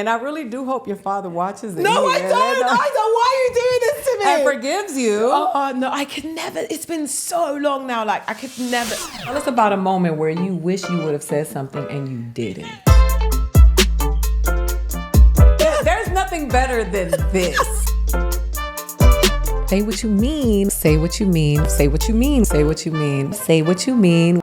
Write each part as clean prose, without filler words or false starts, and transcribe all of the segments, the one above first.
And I really do hope your father watches it. No, I don't. Why are you doing this to me? And forgives you. Oh, no, I could never. It's been so long now. Like, I could never. Tell us about a moment where you wish you would have said something and you didn't. There's nothing better than this. Say what you mean. Say what you mean. Say what you mean. Say what you mean. Say what you mean.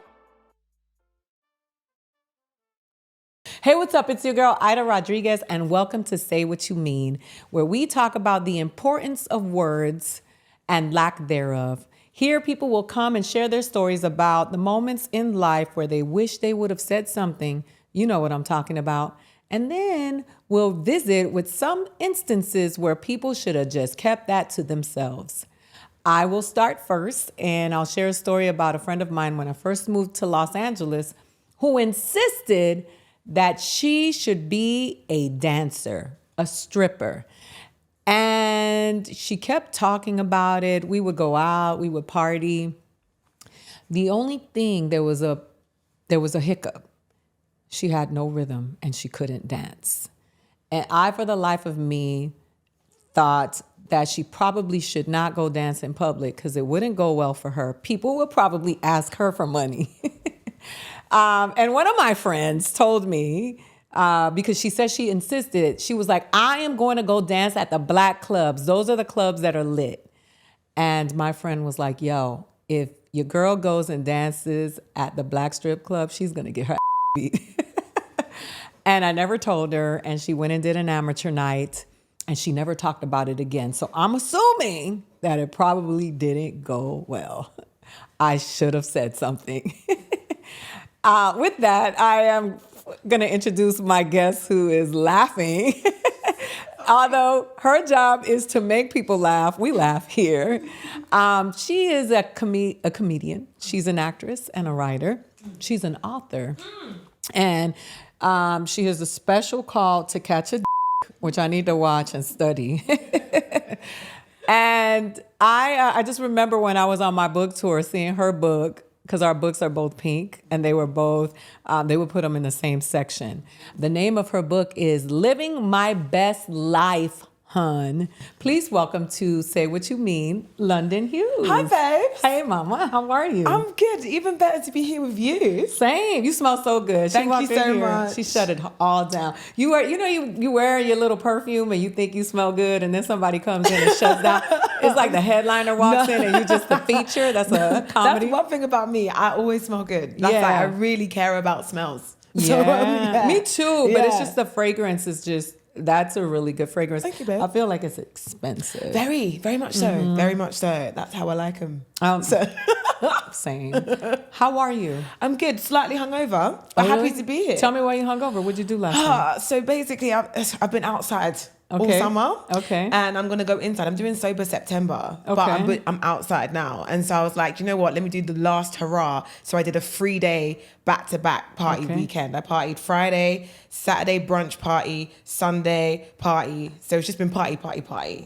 Hey, what's up? It's your girl, Aida Rodriguez, and welcome to Say What You Mean, where we talk about the importance of words and lack thereof. Here, people will come and share their stories about the moments in life where they wish they would have said something. You know what I'm talking about. And then we'll visit with some instances where people should have just kept that to themselves. I will start first, and I'll share a story about a friend of mine when I first moved to Los Angeles who insisted that she should be a dancer, a stripper. And she kept talking about it. We would go out, we would party. The only thing, there was a hiccup. She had no rhythm and she couldn't dance. And I, for the life of me, thought that she probably should not go dance in public because it wouldn't go well for her. People would probably ask her for money. And one of my friends told me, because she said she insisted, she was like, I am going to go dance at the black clubs. Those are the clubs that are lit. And my friend was like, yo, if your girl goes and dances at the black strip club, she's going to get her beat. And I never told her. And she went and did an amateur night. And she never talked about it again. So I'm assuming that it probably didn't go well. I should have said something. With that, I am going to introduce my guest who is laughing. Although her job is to make people laugh. We laugh here. She is a comedian. She's an actress and a writer. She's an author. And she has a special call to catch a d***, which I need to watch and study. And I just remember when I was on my book tour seeing her book, because our books are both pink, and they were both, they would put them in the same section. The name of her book is Living My Best Life, Hun. Please welcome to Say What You Mean, London Hughes. Hi, babes. Hey, mama. How are you? I'm good. Even better to be here with you. Same. You smell so good. Thank you so much. She shut it all down. You wear your little perfume and you think you smell good, and then somebody comes in and shuts down. It's like the headliner walks in and you just the feature. That's a comedy. That's one thing about me. I always smell good. That's like, I really care about smells. Yeah. Me too. But it's Yeah. just the fragrance is just, that's a really good fragrance. Thank you, babe. I feel like it's expensive. Very, very much so. Mm-hmm. Very much so. That's how I like them. Same. How are you? I'm good. Slightly hungover, but happy to be here. Tell me why you hungover. What'd you do last night? So basically, I've been outside all summer. Okay. And I'm going to go inside. I'm doing Sober September. Okay. But I'm outside now. And so I was like, you know what? Let me do the last hurrah. So I did a 3-day back-to-back party weekend. I partied Friday, Saturday brunch party, Sunday party. So it's just been party.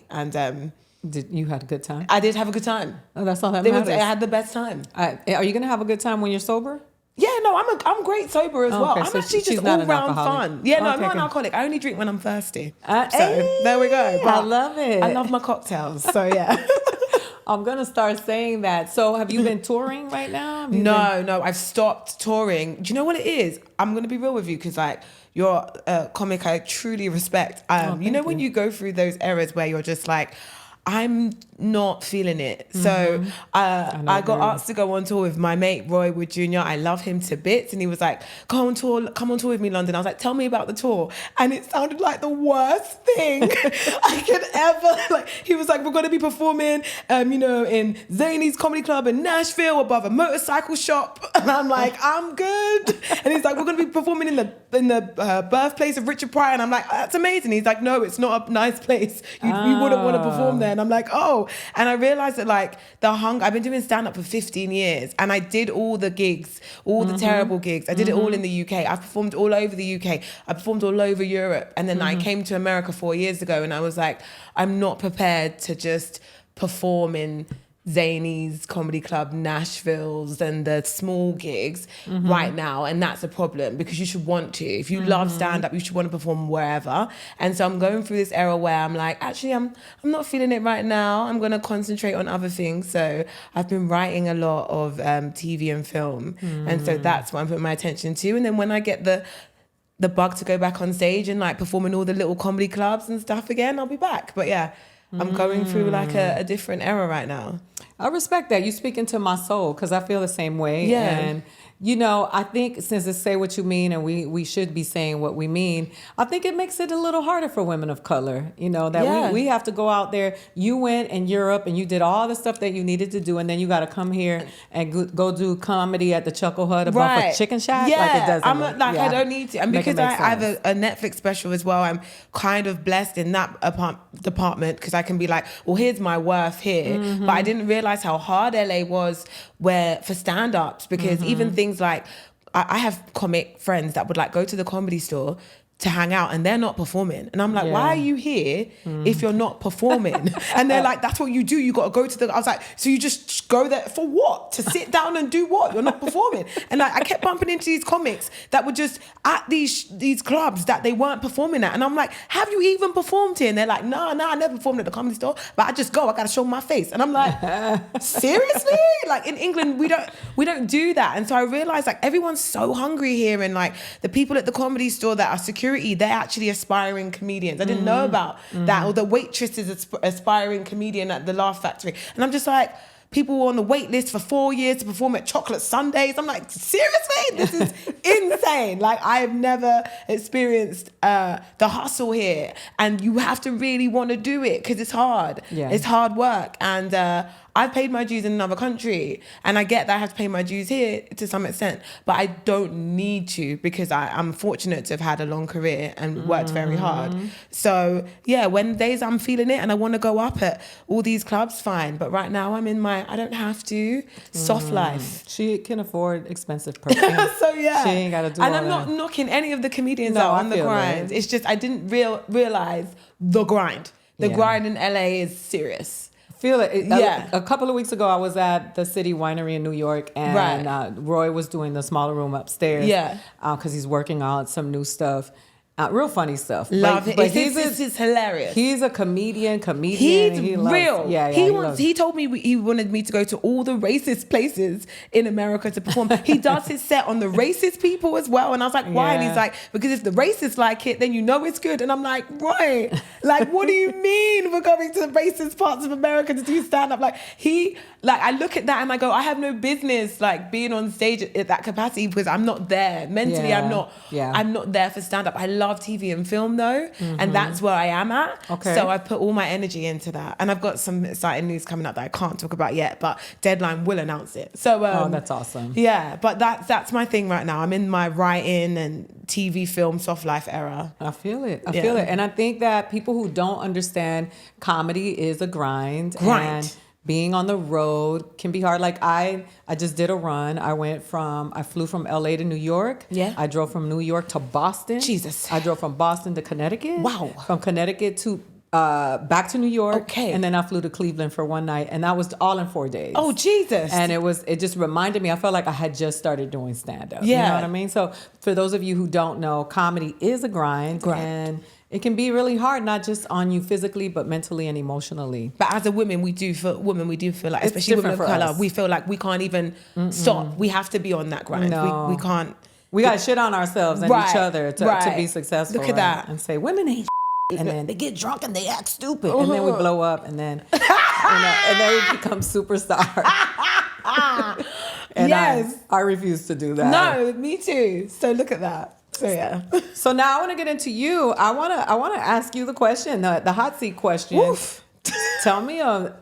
And You had a good time? I did have a good time. Oh, that's all that matters. I had the best time. Are you going to have a good time when you're sober? Yeah, no, I'm great sober as well. Okay, I'm so actually she's just not all an round alcoholic. fun. Yeah, no, I'm Okay, not an good. alcoholic. I only drink when I'm thirsty. Hey, there we go. I love it. I love my cocktails. So yeah. I'm going to start saying that. So have you been touring right now? No, I've stopped touring. Do you know what it is? I'm going to be real with you because like you're a comic I truly respect. You know when you go through those eras where you're just like, I'm not feeling it. So I got asked to go on tour with my mate, Roy Wood Jr. I love him to bits. And he was like, come on tour with me, London. I was like, tell me about the tour. And it sounded like the worst thing I could ever, like, he was like, we're going to be performing, in Zany's Comedy Club in Nashville above a motorcycle shop. And I'm like, I'm good. And he's like, we're going to be performing in the birthplace of Richard Pryor. And I'm like, that's amazing. He's like, no, it's not a nice place. You wouldn't want to perform there. And I'm like, oh. And I realized that like I've been doing stand-up for 15 years and I did all the gigs, all the terrible gigs. I did it all in the UK. I've performed all over the UK. I performed all over Europe. And then I came to America 4 years ago and I was like, I'm not prepared to just perform in Zanies, Comedy Club, Nashville's, and the small gigs right now, and that's a problem because you should want to. If you love stand up, you should want to perform wherever. And so I'm going through this era where I'm like, actually, I'm not feeling it right now. I'm going to concentrate on other things. So I've been writing a lot of TV and film, and so that's what I'm putting my attention to. And then when I get the bug to go back on stage and like perform in all the little comedy clubs and stuff again, I'll be back. But yeah, I'm going through like a different era right now. I respect that. You speaking to my soul because I feel the same way. Yeah. And, you know, I think since it's say what you mean and we should be saying what we mean, I think it makes it a little harder for women of color, you know, that we have to go out there. You went in Europe and you did all the stuff that you needed to do. And then you got to come here and go do comedy at the Chuckle Hut above a chicken shack. Yeah. Like it doesn't I don't need to. And because I have sense. a Netflix special as well, I'm kind of blessed in that department because I can be like, well, here's my worth here. But I didn't realize how hard LA was for stand-ups because even things like I have comic friends that would like go to the Comedy Store to hang out and they're not performing. And I'm like, why are you here if you're not performing? And they're like, that's what you do. You got to go to I was like, so you just go there for what? To sit down and do what? You're not performing. And I kept bumping into these comics that were just at these clubs that they weren't performing at. And I'm like, have you even performed here? And they're like, no, I never performed at the Comedy Store, but I just go, I got to show my face. And I'm like, seriously? Like in England, we don't do that. And so I realized like everyone's so hungry here. And like the people at the Comedy Store that are security, they're actually aspiring comedians. I didn't know about that. Or the waitress is aspiring comedian at the Laugh Factory. And I'm just like, people were on the wait list for 4 years to perform at Chocolate Sundays. I'm like, seriously? This is insane. Like I've never experienced the hustle here. And you have to really want to do it because it's hard. Yeah. It's hard work. And I've paid my dues in another country and I get that I have to pay my dues here to some extent, but I don't need to because I'm fortunate to have had a long career and worked very hard. So yeah, when days I'm feeling it and I want to go up at all these clubs, fine. But right now I'm in my, I don't have to, soft life. She can afford expensive perfume. So yeah. She ain't got to do and all I'm not knocking any of the comedians No, out I on the feel grind. that. It's just, I didn't realize the grind. The grind in LA is serious. Feel it. Yeah. A couple of weeks ago, I was at the City Winery in New York, and Roy was doing the smaller room upstairs. Yeah. Because he's working on some new stuff. Real funny stuff. Love it. But It's hilarious. He's a comedian. He's he real. Loves, yeah, He told me he wanted me to go to all the racist places in America to perform. He does his set on the racist people as well. And I was like, why? And he's like, because if the racists like it, then you know it's good. And I'm like, right. Like, what do you mean we're going to the racist parts of America to do stand-up? Like, I look at that and I go, I have no business like being on stage at that capacity because I'm not there. Mentally, I'm not there for stand-up. I love TV and film though, and that's where I am at. Okay. So I put all my energy into that, and I've got some exciting news coming up that I can't talk about yet, but Deadline will announce it. So oh, that's awesome. Yeah, but that's my thing right now. I'm in my writing and TV, film, soft life era. I feel it. I feel it, and I think that people who don't understand comedy is a grind. And being on the road can be hard. Like I just did a run. I flew from LA to New York. Yeah. I drove from New York to Boston. Jesus. I drove from Boston to Connecticut. Wow. From Connecticut to back to New York. Okay. And then I flew to Cleveland for one night, and that was all in 4 days. Oh Jesus. And it just reminded me, I felt like I had just started doing stand-up. Yeah. You know what I mean? So for those of you who don't know, comedy is a grind. And it can be really hard, not just on you physically, but mentally and emotionally. But as a woman, we do feel like, It's especially women of different for color, us. we feel like we can't even stop. We have to be on that grind. No. We can't. We got to shit on ourselves and each other to be successful. Look at that. And say, women ain't and then they get drunk and they act stupid. And then we blow up and then, and then we become superstars. And Yes. I refuse to do that. No, me too. So look at that. So yeah. So now I want to get into you. I want to ask you the question, the hot seat question. Woof. Tell me a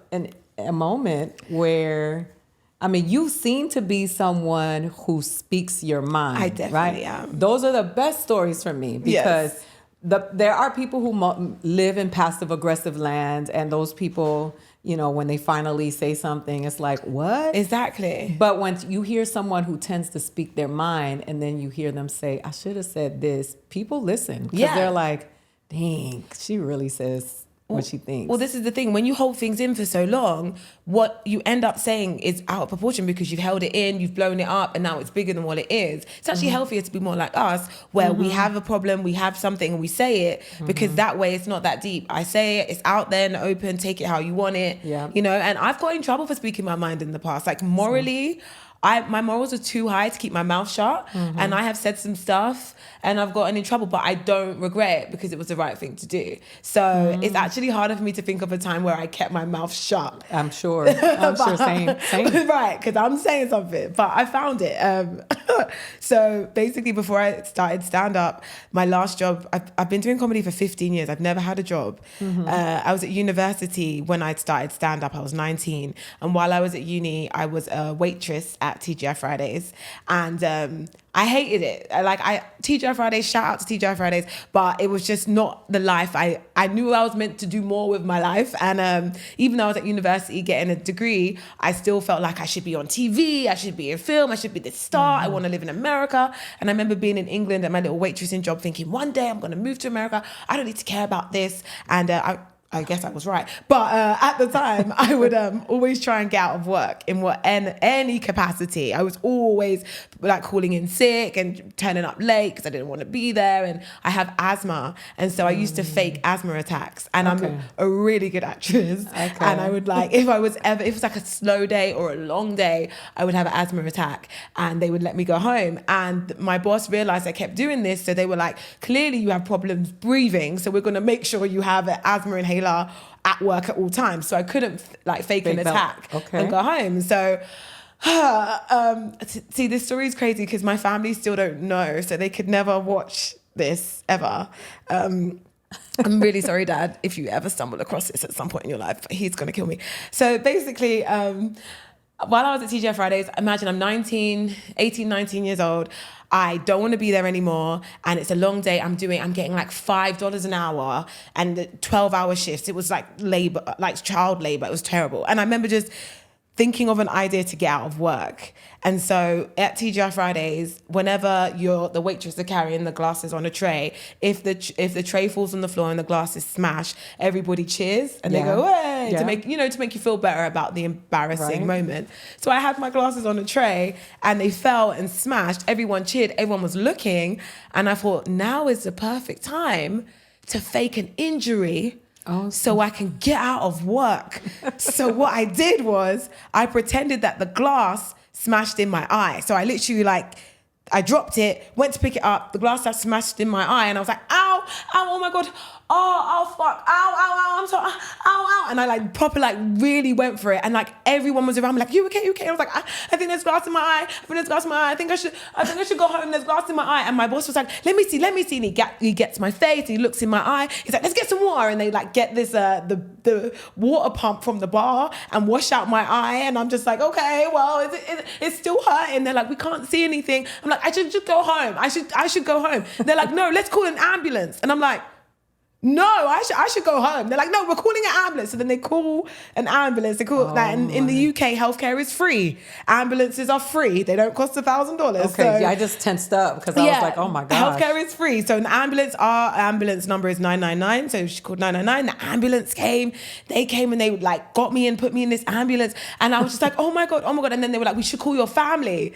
moment where, I mean, you seem to be someone who speaks your mind. I definitely right? am. Those are the best stories for me because there are people who live in passive aggressive land, and those people, you know, when they finally say something, it's like, what? Exactly. But when you hear someone who tends to speak their mind and then you hear them say, I should have said this, people listen. Because they're like, dang, she really says what she thinks. Well, this is the thing. When you hold things in for so long, what you end up saying is out of proportion because you've held it in, you've blown it up, and now it's bigger than what it is. It's actually healthier to be more like us, where we have a problem, we have something, and we say it, because that way it's not that deep. I say it, it's out there in the open, take it how you want it. Yeah. You know, and I've got in trouble for speaking my mind in the past. Like morally, my morals are too high to keep my mouth shut, and I have said some stuff and I've gotten in trouble, but I don't regret it because it was the right thing to do. So it's actually harder for me to think of a time where I kept my mouth shut. I'm sure. Same. Right, because I'm saying something, but I found it. So basically, before I started stand-up, my last job, I've been doing comedy for 15 years. I've never had a job. I was at university when I started stand-up. I was 19. And while I was at uni, I was a waitress at TGI Fridays. And I hated it. TGI Fridays, shout out to TGI Fridays, but it was just not the life. I knew I was meant to do more with my life. And even though I was at university getting a degree, I still felt like I should be on TV, I should be in film, I should be this star, I want to live in America. And I remember being in England at my little waitressing job thinking, one day I'm going to move to America. I don't need to care about this. And I guess I was right. But at the time, I would always try and get out of work in any capacity. I was always like calling in sick and turning up late because I didn't want to be there. And I have asthma. And so I used to fake asthma attacks. And I'm a really good actress. Okay. And I would if it was like a slow day or a long day, I would have an asthma attack and they would let me go home. And my boss realized I kept doing this. So they were like, clearly you have problems breathing. So we're going to make sure you have an asthma inhaler at work at all times. So I couldn't fake an attack and go home. So see, this story is crazy because my family still don't know, so they could never watch this ever. I'm really sorry, Dad, if you ever stumble across this at some point in your life. He's gonna kill me. So basically, while I was at TGI Fridays, imagine I'm 18, 19 years old. I don't want to be there anymore. And it's a long day. I'm getting like $5 an hour and 12-hour shifts. It was like labor, like child labor. It was terrible. And I remember just thinking of an idea to get out of work. And so at TGI Fridays, whenever the waitress are carrying the glasses on a tray, if the tray falls on the floor and the glasses smash, everybody cheers and they go, hey, to make you feel better about the embarrassing moment. So I had my glasses on a tray and they fell and smashed. Everyone cheered, everyone was looking. And I thought, now is the perfect time to fake an injury so I can get out of work. So what I did was I pretended that the glass smashed in my eye. So I literally I dropped it, went to pick it up, the glass that smashed in my eye, and I was like, ow, oh my God, oh fuck, ow, I'm sorry, ow. And I proper really went for it. And everyone was around me like, you okay? And I was like, I think there's glass in my eye. I think I should go home. There's glass in my eye. And my boss was like, let me see. And he gets my face, he looks in my eye. He's like, let's get some water. And they get this, the water pump from the bar and wash out my eye. And I'm just like, okay, well, it's still hurting. They're like, we can't see anything. I'm like, I should just go home. I should go home. They're like, no, let's call an ambulance. And I'm like, no, I should go home. They're like, no, we're calling an ambulance. So then they call an ambulance. They call that in the UK, healthcare is free. Ambulances are free. They don't cost $1,000. Okay, so, I just tensed up because I was like, oh my God. Healthcare is free. So our ambulance number is 999. So she called 999. The ambulance came. They came and they got me and put me in this ambulance. And I was just like, oh my God. And then they were like, we should call your family.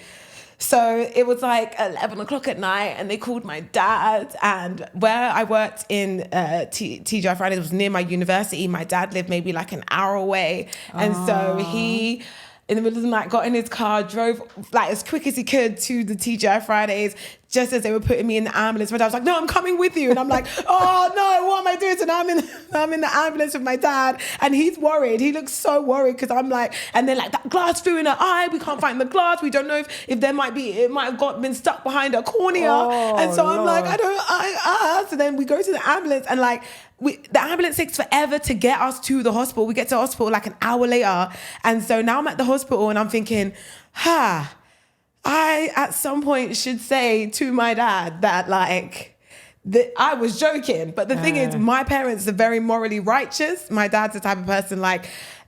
So it was 11 o'clock at night and they called my dad, and where I worked in TGI Fridays was near my university. My dad lived maybe an hour away. And so he, in the middle of the night, got in his car, drove as quick as he could to the TGI Fridays. Just as they were putting me in the ambulance, my dad was like, no, I'm coming with you. And I'm like, oh no, what am I doing? So now I'm in the ambulance with my dad and he's worried. He looks so worried because I'm and then that glass flew in her eye. We can't find the glass. We don't know if it might have been stuck behind her cornea. And so I'm like, so then we go to the ambulance and the ambulance takes forever to get us to the hospital. We get to the hospital an hour later. And so now I'm at the hospital and I'm thinking, I, at some point, should say to my dad that, that I was joking. But the thing is, my parents are very morally righteous. My dad's the type of person,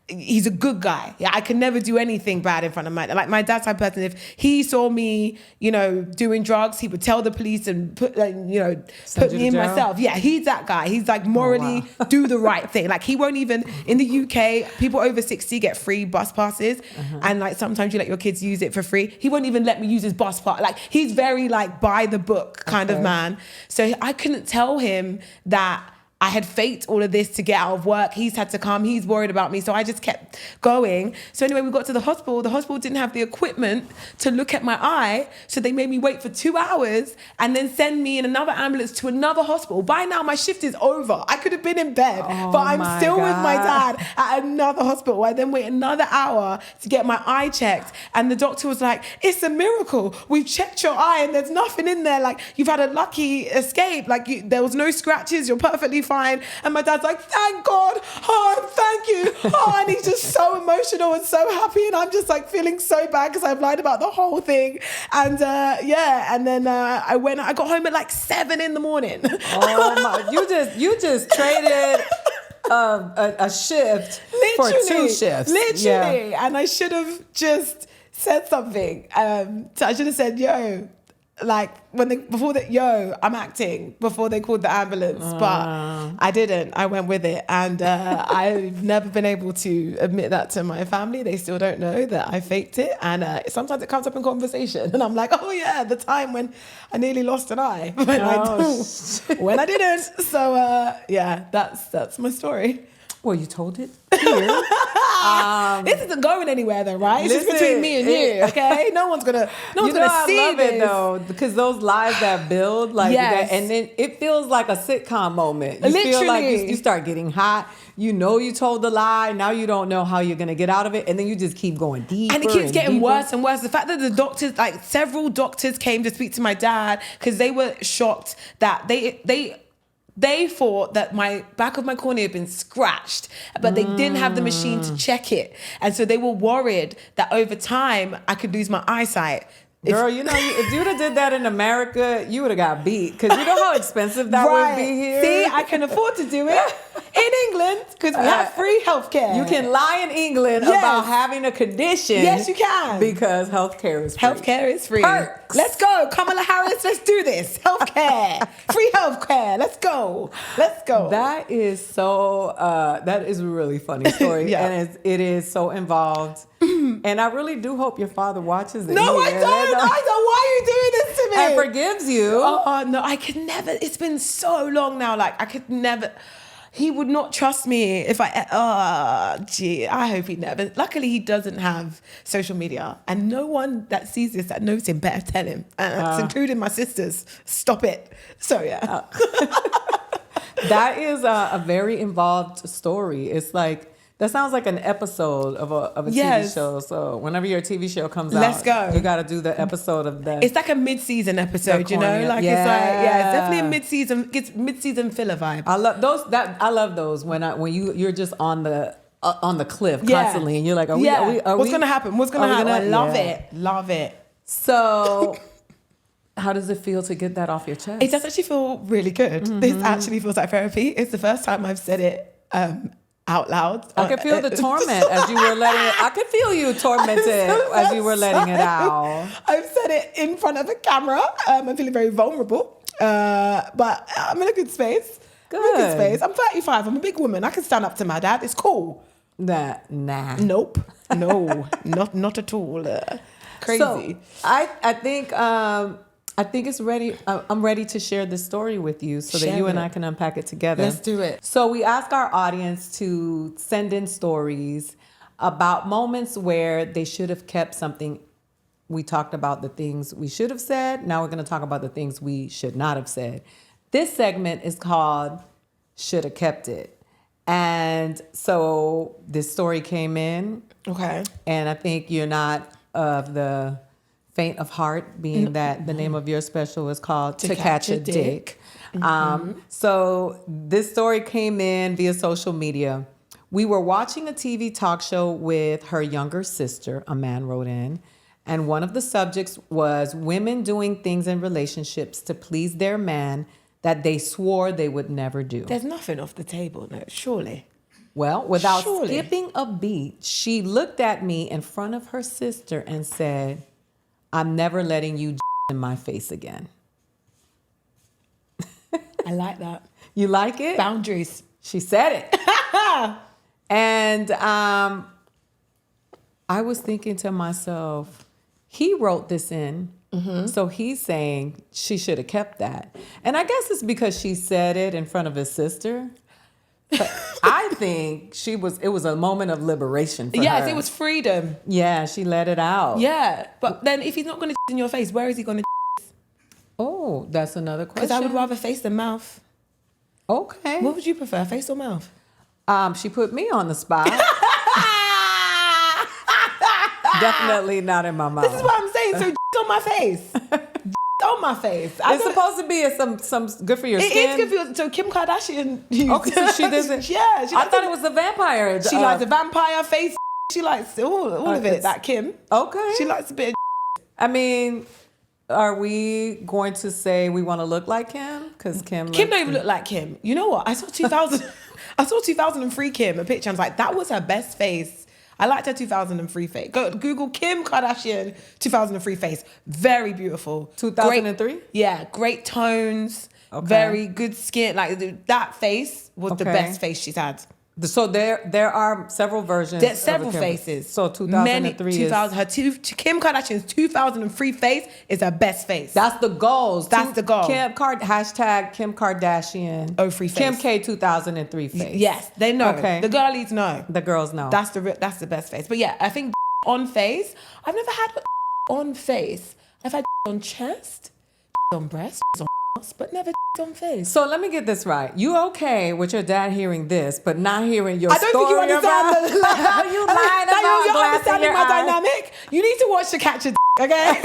he's a good guy. Yeah, I can never do anything bad in front of my dad's type of person. If he saw me, doing drugs, he would tell the police and put me in myself. Yeah, he's that guy. He's like morally do the right thing. Like he won't even, in the UK, people over 60 get free bus passes, and like sometimes you let your kids use it for free. He won't even let me use his bus pass. Like he's very like by the book kind of man. So I couldn't tell him that I had faked all of this to get out of work. He's had to come. He's worried about me. So I just kept going. So anyway, we got to the hospital. The hospital didn't have the equipment to look at my eye. So they made me wait for 2 hours and then send me in another ambulance to another hospital. By now, my shift is over. I could have been in bed, but I'm still with my dad at another hospital. I then wait another hour to get my eye checked. And the doctor was like, it's a miracle. We've checked your eye and there's nothing in there. Like you've had a lucky escape. Like there was no scratches. You're perfectly fine. And my dad's like, thank God. Oh, thank you. Oh, and he's just so emotional and so happy. And I'm just like feeling so bad because I've lied about the whole thing. And and then I got home at like 7 a.m. Oh my, you just traded a shift for 2 shifts. Literally. Yeah. And I should have just said something. So I should have said, yo, like I'm acting before they called the ambulance, but I didn't. I went with it, and I've never been able to admit that to my family. They still don't know that I faked it, and sometimes it comes up in conversation, and I'm like, oh yeah, the time when I nearly lost an eye, when I didn't. So that's my story. Well, you told it here. This isn't going anywhere though, right? It's just between me and you, okay? No one's gonna see this. I love it though, because those lives that build, like that, and then it feels like a sitcom moment. You feel like you start getting hot. You told the lie. Now you don't know how you're gonna get out of it, and then you just keep going deeper. And it keeps getting worse and worse. The fact that the doctors, like several doctors, came to speak to my dad because they were shocked that they thought that my back of my cornea had been scratched, but they didn't have the machine to check it. And so they were worried that over time I could lose my eyesight. Girl, if you'd have did that in America, you would have got beat. Because you know how expensive that would be here? See, I can afford to do it in England because we have free healthcare. You can lie in England about having a condition. Yes, you can. Because healthcare is free. Healthcare is free. Perks. Let's go. Kamala Harris, let's do this. Healthcare. Free healthcare. Let's go. Let's go. That is so, that is a really funny story. And it is so involved. And I really do hope your father watches it. No, I don't. Why are you doing this to me? And forgives you. Oh, no, I could never. It's been so long now. Like, I could never. He would not trust me if I. I hope he never. Luckily, he doesn't have social media. And no one that sees this, that knows him, better tell him. It's including my sisters. Stop it. So, yeah. That is a very involved story. It's like, that sounds like an episode of a TV show. So whenever your TV show comes out, let's go. You got to do the episode of that. It's like a mid-season episode, Like it's definitely a mid-season. It's mid-season filler vibe. I love those. I love those when you're just on the cliff constantly, and you're like, are what's gonna happen? What's gonna happen? I love it. So. How does it feel to get that off your chest? It does actually feel really good. Mm-hmm. This actually feels like therapy. It's the first time I've said it out loud. I could feel the torment as you were letting it. I could feel you tormented as you were letting it out. I've said it in front of a camera. I'm feeling very vulnerable, but I'm in a good space. Good. I'm 35. I'm a big woman. I can stand up to my dad. It's cool. Nah. Nope. No, not at all. Crazy. So I think it's ready. I'm ready to share this story with you so that you and I can unpack it together. Let's do it. So we ask our audience to send in stories about moments where they should have kept something. We talked about the things we should have said. Now we're going to talk about the things we should not have said. This segment is called Should Have Kept It. And so this story came in. Okay. And I think you're not of the faint of heart, being that the name of your special is called To Catch a Dick. So this story came in via social media. We were watching a TV talk show with her younger sister, a man wrote in, and one of the subjects was women doing things in relationships to please their man that they swore they would never do. There's nothing off the table, no, surely. Well, without Surely. skipping a beat, she looked at me in front of her sister and said, I'm never letting you in my face again. I like that. You like it? Boundaries. She said it. And I was thinking to myself, he wrote this in. So he's saying she should have kept that. And I guess it's because she said it in front of his sister. But I think it was a moment of liberation for her. Yes, it was freedom. Yeah, she let it out. Yeah. But then if he's not going to in your face, where is he going to? Oh, that's another question. Because I would rather face than mouth. Okay. What would you prefer, face or mouth? She put me on the spot. Definitely not in my mouth. This is what I'm saying. So on my face. On my face. It's supposed to be some good for your skin. It is good for your, so Kim Kardashian. Okay, so she doesn't. Yeah. I thought it was a vampire. She likes a vampire face. She likes all of it. That Kim. Okay. She likes a bit of. I mean, are we going to say we want to look like Kim? Because Kim Don't even look like Kim. You know what? I saw 2000. I saw 2003 Kim, a picture. I was like, that was her best face. I liked her 2003 face. Go Google Kim Kardashian 2003 face. Very beautiful. 2003? Yeah, great tones. Okay. Very good skin. Like that face was the best face she's had. So there are several versions. There's several of Kim. faces. So 2003 Kim Kardashian's 2003 face is her best face. That's the goals. That's the goal. Hashtag Kim Kardashian. Oh, free face. Kim K 2003 face. Yes, they know. Okay. The girlies know. The girls know. That's the best face. But yeah, I think on face. I've never had on face. I've had on chest, on breast, on ass, but never on face. So let me get this right. You okay with your dad hearing this, but not hearing your story? I don't think you understand about you lying about you're glass in understanding your my eye. dynamic. You need to watch To Catch a okay?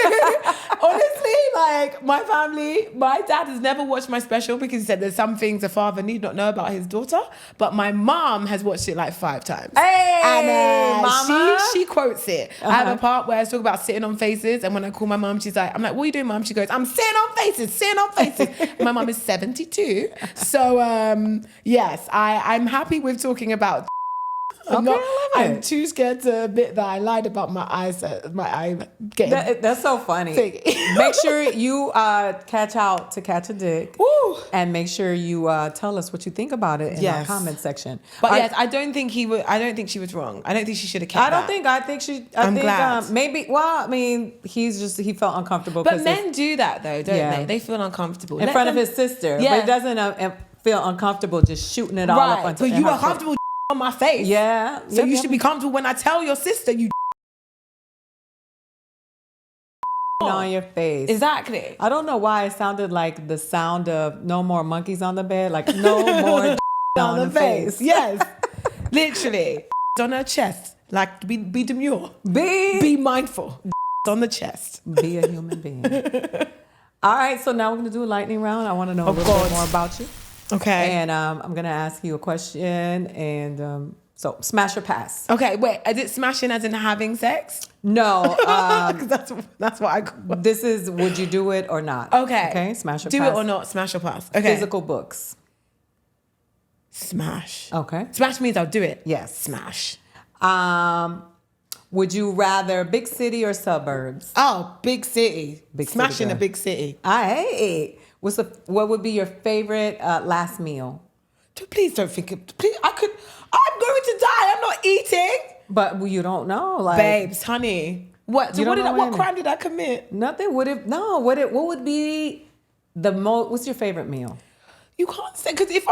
Honestly, like my family, my dad has never watched my special because he said there's some things a father need not know about his daughter. But my mom has watched it like 5 times. Hey, and mama. she quotes it. I have a part where I talk about sitting on faces, and when I call my mom, she's like, I'm like, what are you doing, mom? She goes, I'm sitting on faces, sitting on faces. My mom is 72. So yes, I'm happy with talking about. I'm too scared to admit that I lied about my eyes. My eye getting. That's so funny. Make sure you catch out To Catch a Dick. Woo. And make sure you tell us what you think about it in our comment section. But yes, I don't think he would. I don't think she was wrong. I don't think she should have kept that. I think she. I'm glad. Maybe. Well, I mean, he felt uncomfortable. But men do that though, don't they? They feel uncomfortable in front of his sister. Yeah. But it doesn't feel uncomfortable just shooting it all up onto. But you are comfortable on my face. Yeah. So you should be comfortable when I tell your sister you on your face. Exactly. I don't know why it sounded like the sound of no more monkeys on the bed, like no more on the face. Yes. Literally. On her chest. Like be demure. Be mindful. On the chest. Be a human being. All right, so now we're gonna do a lightning round. I want to know a little bit more about you. Okay. And I'm gonna ask you a question, and so smash or pass. Okay, wait. Is it smashing as in having sex? No, because that's what I. This is would you do it or not? Okay. Okay. Smash or do pass. it or not. Smash or pass. Okay. Physical books. Smash. Okay. Smash means I'll do it. Yes. Smash. Would you rather big city or suburbs? Oh, big city. Smashing a big city. Hey. What would be your favorite last meal? Please don't think it. Please, I'm going to die. I'm not eating. But you don't know, like babes, honey. What? So what crime did I commit? Nothing. What would be the most? What's your favorite meal? You can't say because if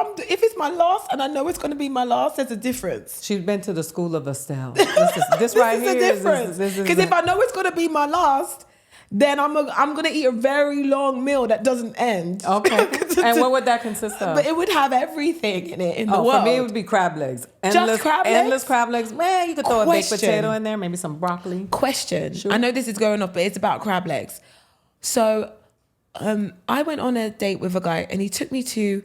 it's my last and I know it's going to be my last, there's a difference. She's been to the school of Estelle. This right here is the difference. Because if I know it's going to be my last, then I'm gonna eat a very long meal that doesn't end. Okay. And what would that consist of? But it would have everything in it in the world. For me, it would be crab legs. Just crab legs? Endless crab legs. Man, you could throw a baked potato in there, maybe some broccoli. Question. Sure. I know this is going off, but it's about crab legs. So I went on a date with a guy and he took me to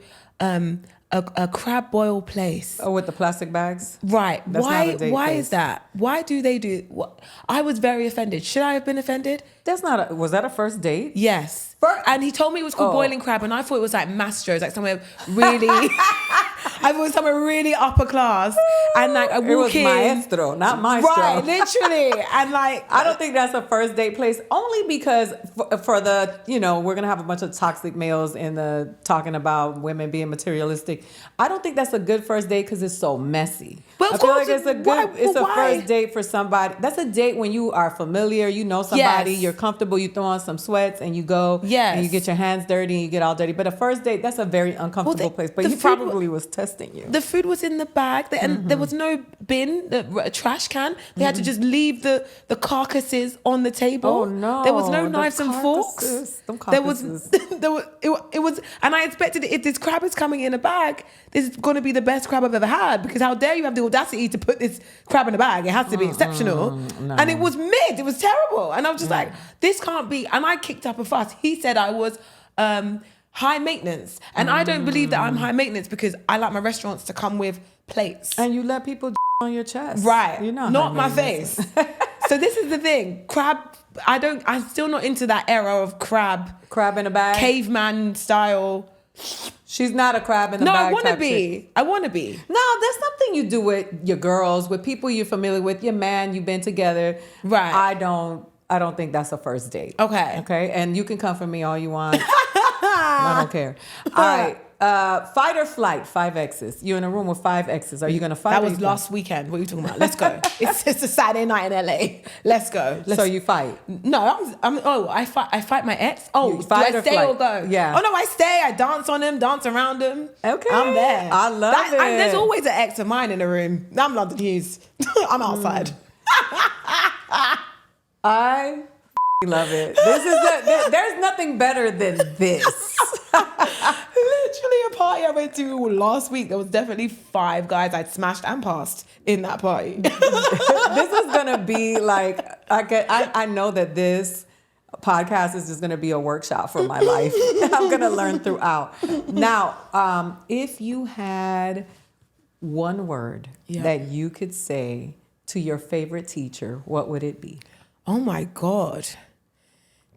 a crab boil place. Oh, with the plastic bags? Right. Why is that? Why do they do what? I was very offended. Should I have been offended? Was that a first date? Yes. And he told me it was called boiling crab and I thought it was like Mastro's, like somewhere really I I've always somewhere really upper class, and like I walk It was in, maestro, not maestro. right? Literally, and like I don't think that's a first date place, only because for the, we're going to have a bunch of toxic males in the talking about women being materialistic. I don't think that's a good first date because it's so messy. But I of feel course, like it's a why- good, it's but a why? first date for somebody. That's a date when you are familiar, you know somebody, Yes. you're comfortable, you throw on some sweats and you go Yes. and you get your hands dirty and you get all dirty. But a first date, that's a very uncomfortable place. But the he food probably was testing you. The food was in the bag, and there was no bin, a trash can. They had to just leave the carcasses on the table. Oh, no. There was no The knives and forks. carcasses. Them There was, carcasses. it was, and I expected if this crab is coming in a bag, this is going to be the best crab I've ever had, because how dare you have the audacity to put this crab in a bag? It has to be exceptional. No. And it was mid. It was terrible. And I was just like, this can't be. And I kicked up a fuss. He said I was high maintenance. And I don't believe that I'm high maintenance, because I like my restaurants to come with plates. And you let people on your chest. Right. You're not my maintenance. face. So this is the thing. Crab, I'm still not into that era of crab Crab in a bag. caveman style. She's not a crab in the No, bag. I want to type be. chick. I want to be. No, that's something you do with your girls, with people you're familiar with, your man, you've been together. Right. I don't think that's a first date. Okay. Okay. And you can come for me all you want. I don't care. All right. Fight or flight, 5 exes. You're in a room with 5 exes. Are you going to fight? That or was you last weekend. What are you talking about? Let's go. It's a Saturday night in LA. Let's go. So you fight. No, I fight my ex. Oh, You fight do I or stay flight? or go? Yeah. Oh no, I stay. I dance on him, dance around him. Okay. I'm there. I love it. There's always an ex of mine in the room. I'm London Hughes. I'm outside. I love it. There's nothing better than this. Literally a party I went to last week. There was definitely 5 guys I'd smashed and passed in that party. This is gonna be like I know that this podcast is just gonna be a workshop for my life. I'm gonna learn throughout. Now, if you had one word that you could say to your favorite teacher, what would it be? Oh my God.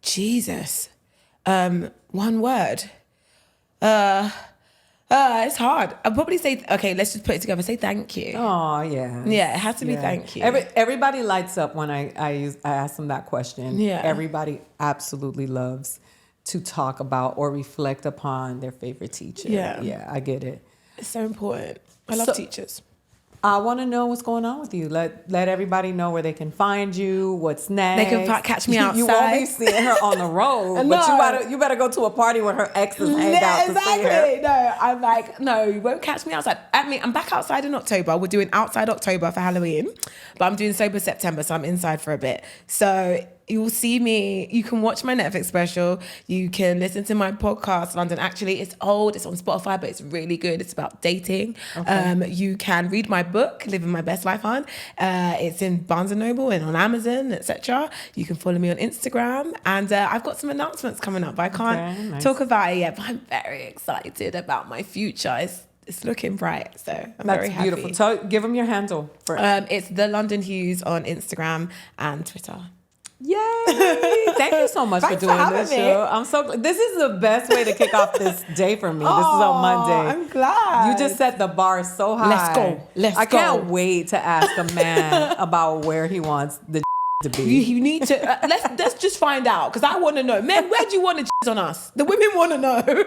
Jesus. One word. It's hard. I'd probably say, okay, let's just put it together. Say thank you. Oh yeah. Yeah, it has to be thank you. Everybody lights up when I ask them that question. Yeah. Everybody absolutely loves to talk about or reflect upon their favorite teacher. Yeah. Yeah, I get it. It's so important. I love So- teachers. I want to know what's going on with you. Let everybody know where they can find you, what's next. They can catch me You won't be outside. seeing her on the road, but No. you better go to a party where her exes hang out to see her. Exactly. No, I'm like, no, you won't catch me outside. I mean, I'm back outside in October. We're doing outside October for Halloween, but I'm doing sober September, so I'm inside for a bit. So you will see me. You can watch my Netflix special. You can listen to my podcast, London Actually. It's old. It's on Spotify, but it's really good. It's about dating. Okay. You can read my book, Living My Best Life On. It's in Barnes & Noble and on Amazon, etc. You can follow me on Instagram. And I've got some announcements coming up. I can't talk about it yet, but I'm very excited about my future. It's looking bright, so I'm very happy. That's beautiful. Give them your handle. It's the London Hughes on Instagram and Twitter. Yay! Thank you so much for Thanks for doing having this me. show. I'm so glad. This is the best way to kick off this day for me. This is on Monday. I'm glad. You just set the bar so high. Let's I go. can't wait to ask a man about where he wants the to be. You need to let's just find out, because I want to know. Men, where do you want to on us? The women want to know.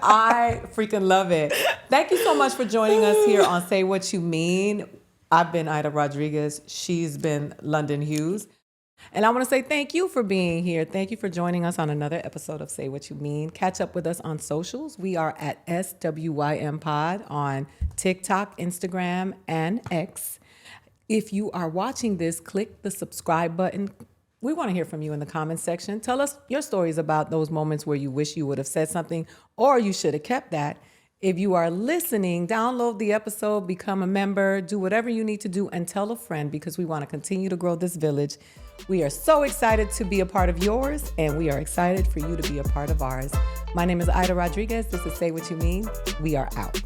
I freaking love it. Thank you so much for joining us here on Say What You Mean. I've been Aida Rodriguez. She's been London Hughes. And I want to say thank you for being here. Thank you for joining us on another episode of Say What You Mean. Catch up with us on socials. We are at SWYM Pod on TikTok, Instagram, and X. If you are watching this, click the subscribe button. We want to hear from you in the comments section. Tell us your stories about those moments where you wish you would have said something or you should have kept that. If you are listening, download the episode, become a member, do whatever you need to do, and tell a friend, because we want to continue to grow this village. We are so excited to be a part of yours, and we are excited for you to be a part of ours. My name is Aida Rodriguez. This is Say What You Mean. We are out.